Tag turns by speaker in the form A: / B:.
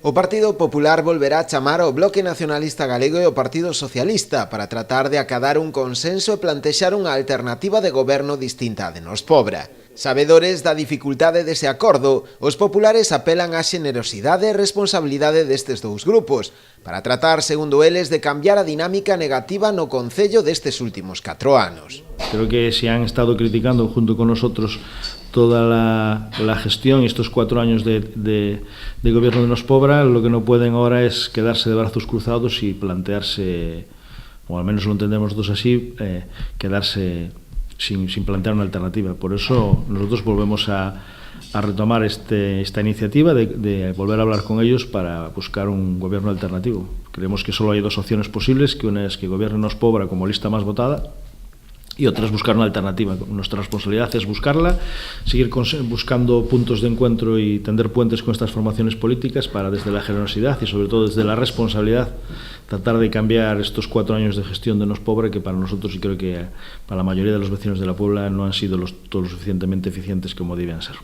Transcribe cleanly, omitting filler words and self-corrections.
A: O Partido Popular volverá a chamar ao Bloque Nacionalista Galego e ao Partido Socialista para tratar de acadar un consenso e plantexar unha alternativa de goberno distinta a de Nos Pobra. Sabedores da dificultade dese acordo, os populares apelan á xenerosidade e responsabilidade destes dous grupos, para tratar, segundo eles, de cambiar a dinámica negativa no Concello destes últimos 4 anos.
B: Creo que si han estado criticando junto con nosotros toda la gestión y estos 4 años de gobierno de Nos Pobra, lo que no pueden ahora es quedarse de brazos cruzados y plantearse, o al menos lo entendemos nosotros así, quedarse sin plantear una alternativa. Por eso nosotros volvemos a retomar esta iniciativa de volver a hablar con ellos para buscar un gobierno alternativo. Creemos que solo hay 2 opciones posibles, que una es que gobierne Nos Pobra como lista más votada, y otra es buscar una alternativa. Nuestra responsabilidad es buscarla, seguir buscando puntos de encuentro y tender puentes con estas formaciones políticas para, desde la generosidad y sobre todo desde la responsabilidad, tratar de cambiar estos 4 años de gestión de Nos Pobra, que para nosotros y creo que para la mayoría de los vecinos de la Puebla no han sido todos lo suficientemente eficientes como debían ser.